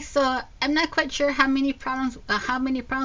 Okay, so I'm not quite sure how many problems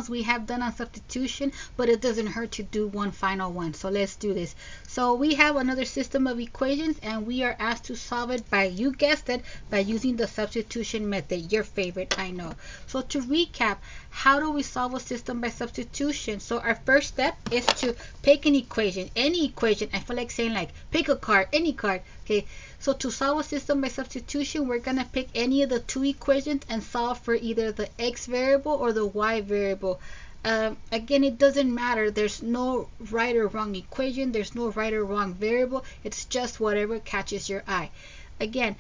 we have done on substitution, but it doesn't hurt to do one final one. So let's do this. So we have another system of equations, and we are asked to solve it by, you guessed it, by using the substitution method, your favorite, I know. So to recap, how do we solve a system by substitution? So our first step is to pick an equation, any equation. I feel like saying like pick a card, any card. Okay, so to solve a system by substitution, we're gonna pick any of the two equations and solve for either the x variable or the y variable. Again, it doesn't matter. There's no right or wrong equation. There's no right or wrong variable. It's just whatever catches your eye. Again,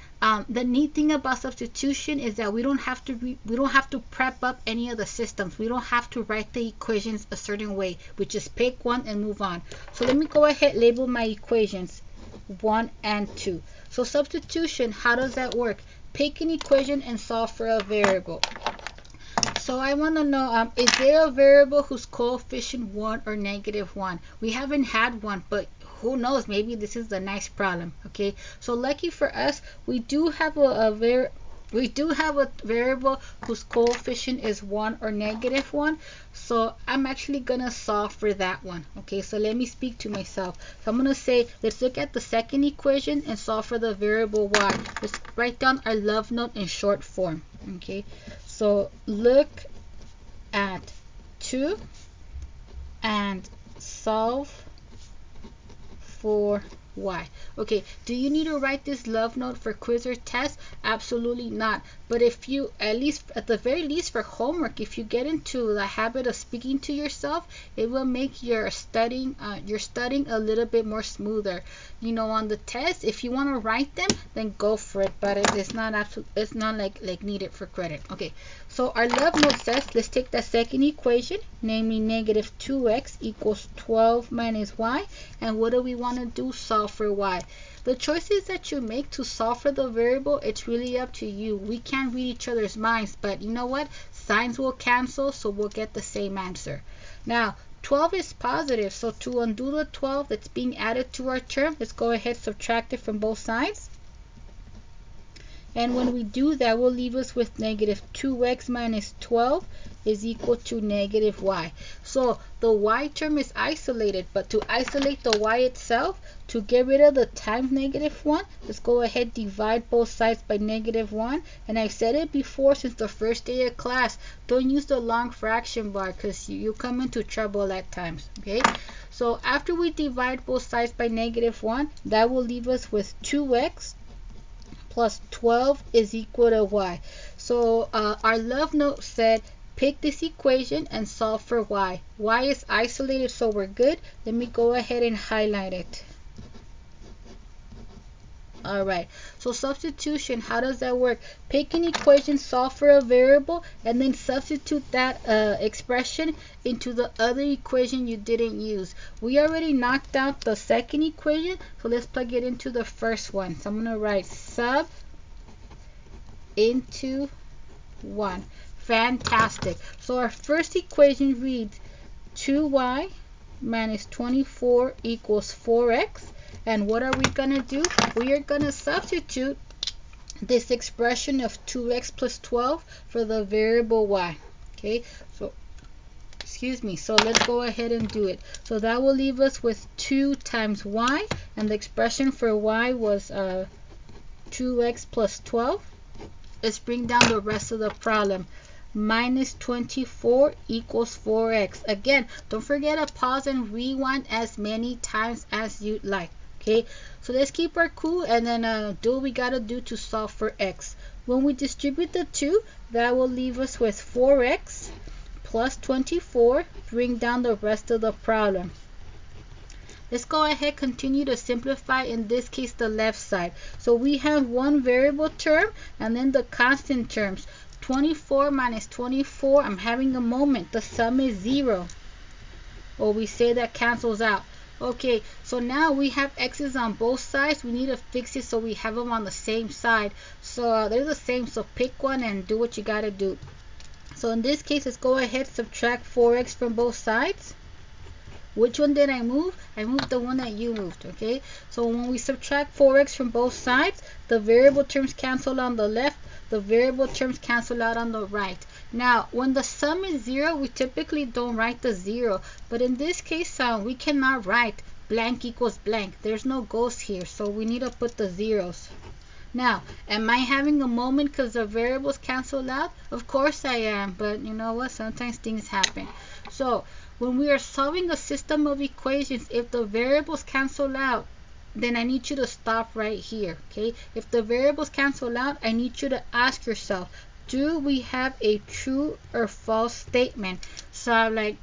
the neat thing about substitution is that we don't have to prep up any of the systems. We don't have to write the equations a certain way. We just pick one and move on. So let me go ahead, label my equations 1 and 2. So substitution, how does that work? Pick an equation and solve for a variable. So I want to know, is there a variable whose coefficient 1 or -1? We haven't had one, but who knows, maybe this is a nice problem. Okay, so lucky for us, we do have a variable whose coefficient is 1 or -1. So I'm actually gonna solve for that one. Okay, so let me speak to myself. So I'm gonna say, let's look at the second equation and solve for the variable y. Let's write down our love note in short form. Okay, so look at 2 and solve for y. Okay, do you need to write this love note for quiz or test? Absolutely not. But if you, at the very least for homework, if you get into the habit of speaking to yourself, it will make your studying a little bit more smoother. You know, on the test, if you want to write them, then go for it. But it's not like needed for credit. Okay, so our love note says, let's take that second equation, namely -2x equals 12 minus y. And what do we want to do? Solve for y. The choices that you make to solve for the variable, it's really up to you. We can't read each other's minds, but you know what? Signs will cancel, so we'll get the same answer. Now, 12 is positive, so to undo the 12 that's being added to our term, let's go ahead and subtract it from both sides. And when we do that, will leave us with -2x minus 12 is equal to -y. So the y term is isolated, but to isolate the y itself, to get rid of the times -1, let's go ahead, divide both sides by -1. And I said it before, since the first day of class, don't use the long fraction bar because you come into trouble at times. Okay, so after we divide both sides by -1, that will leave us with 2x plus 12 is equal to y. So our love note said, pick this equation and solve for y. Y is isolated, so we're good. Let me go ahead and highlight it. Alright, so substitution, how does that work? Pick an equation, solve for a variable, and then substitute that expression into the other equation you didn't use. We already knocked out the second equation, so let's plug it into the first one. So I'm going to write sub into 1. Fantastic. So our first equation reads 2y minus 24 equals 4x. And what are we going to do? We are going to substitute this expression of 2x plus 12 for the variable y. Okay, so excuse me, so let's go ahead and do it. So that will leave us with 2 times y, and the expression for y was 2x plus 12. Let's bring down the rest of the problem. Minus 24 equals 4x. Again, don't forget to pause and rewind as many times as you'd like. Okay, so let's keep our cool and then do what we gotta do to solve for x. When we distribute the 2, that will leave us with 4x plus 24. Bring down the rest of the problem. Let's go ahead, continue to simplify, in this case the left side. So we have one variable term and then the constant terms. 24 minus 24, I'm having a moment, the sum is 0. Or we say that cancels out. Okay, so now we have x's on both sides. We need to fix it so we have them on the same side. So they're the same, so pick one and do what you gotta do. So in this case, let's go ahead, subtract 4x from both sides. Which one did I move? I moved the one that you moved. Okay, so when we subtract 4x from both sides, the variable terms cancel on the left, The variable terms cancel out on the right. Now, when the sum is 0, we typically don't write the 0. But in this case, we cannot write blank equals blank. There's no ghost here, so we need to put the zeros. Now, am I having a moment because the variables cancel out? Of course I am, but you know what? Sometimes things happen. So, when we are solving a system of equations, if the variables cancel out, then I need you to stop right here, okay? If the variables cancel out, I need you to ask yourself, do we have a true or false statement? So I'm like,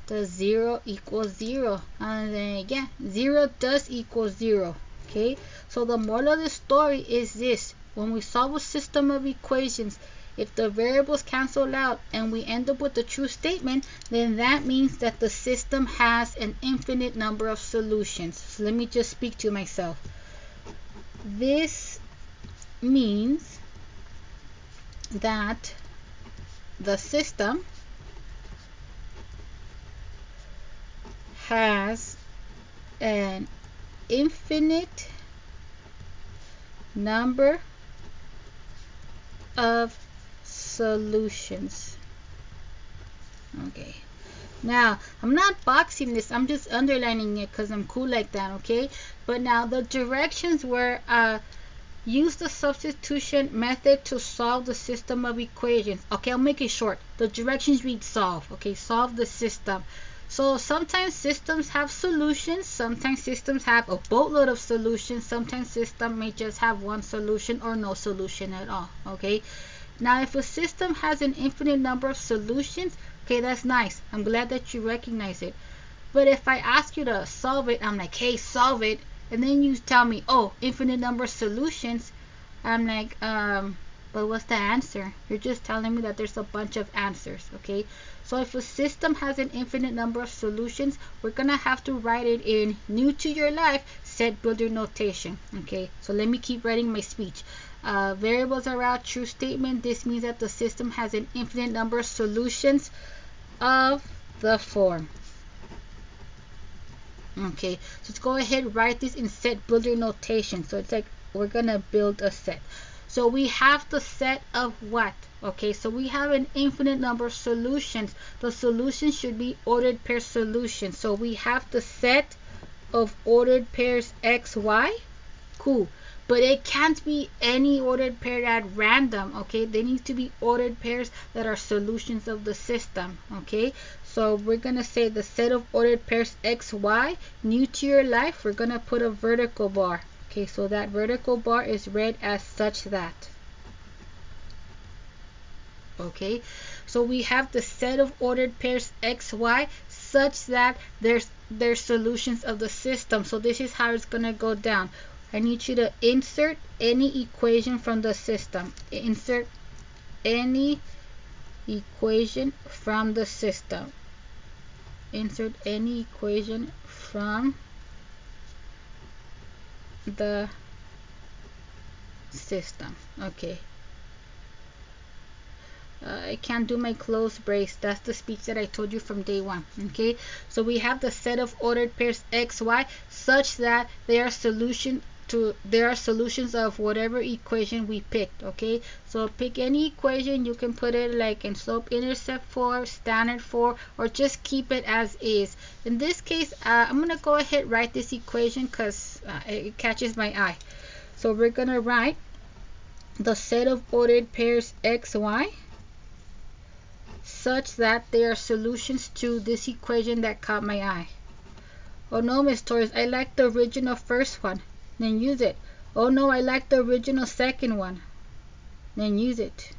does 0 equals 0? And then, yeah, 0 does equal 0, okay? So the moral of the story is this: when we solve a system of equations, if the variables cancel out and we end up with a true statement, then that means that the system has an infinite number of solutions. So let me just speak to myself. This means that the system has an infinite number of solutions. Okay, now I'm not boxing this, I'm just underlining it because I'm cool like that, okay? But now the directions were use the substitution method to solve the system of equations. Okay, I'll make it short. The directions read solve. Okay, solve the system. So sometimes systems have solutions, sometimes systems have a boatload of solutions, sometimes system may just have one solution or no solution at all. Okay, now if a system has an infinite number of solutions, okay, that's nice. I'm glad that you recognize it. But if I ask you to solve it, I'm like, hey, solve it, and then you tell me, oh, infinite number of solutions, I'm like, but what's the answer? You're just telling me that there's a bunch of answers, okay? So if a system has an infinite number of solutions, we're gonna have to write it in new to your life set builder notation, okay? So let me keep writing my speech. Variables are out, true statement. This means that the system has an infinite number of solutions of the form. Okay, so let's go ahead and write this in set builder notation. So it's like we're gonna build a set. So we have the set of what? Okay, so we have an infinite number of solutions. The solutions should be ordered pair solutions. So we have the set of ordered pairs x, y. Cool. But it can't be any ordered pair at random, okay? They need to be ordered pairs that are solutions of the system, okay? So we're gonna say the set of ordered pairs x, y, new to your life, we're gonna put a vertical bar. Okay, so that vertical bar is read as such that. Okay, so we have the set of ordered pairs x, y such that they're solutions of the system. So this is how it's gonna go down. I need you to insert any equation from the system. Insert any equation from the system. Insert any equation from the system. Okay. I can't do my closed brace. That's the speech that I told you from day one. Okay, so we have the set of ordered pairs x, y such that they are solutions of whatever equation we picked. Okay, so pick any equation. You can put it like in slope intercept 4, standard 4, or just keep it as is. In this case, I'm gonna go ahead and write this equation because it catches my eye. So we're gonna write the set of ordered pairs x, y such that they are solutions to this equation that caught my eye. Oh no, Miss Torres, I like the original first one. Then use it. Oh no, I like the original second one. Then use it.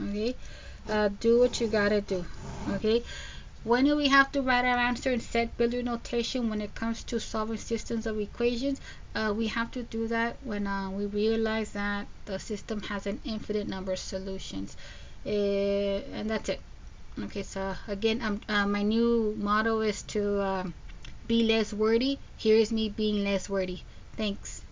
Okay, do what you gotta do. Okay, when do we have to write our answer in set builder notation when it comes to solving systems of equations? We have to do that when we realize that the system has an infinite number of solutions. And that's it. Okay, so again, my new motto is to be less wordy. Here is me being less wordy. Thanks.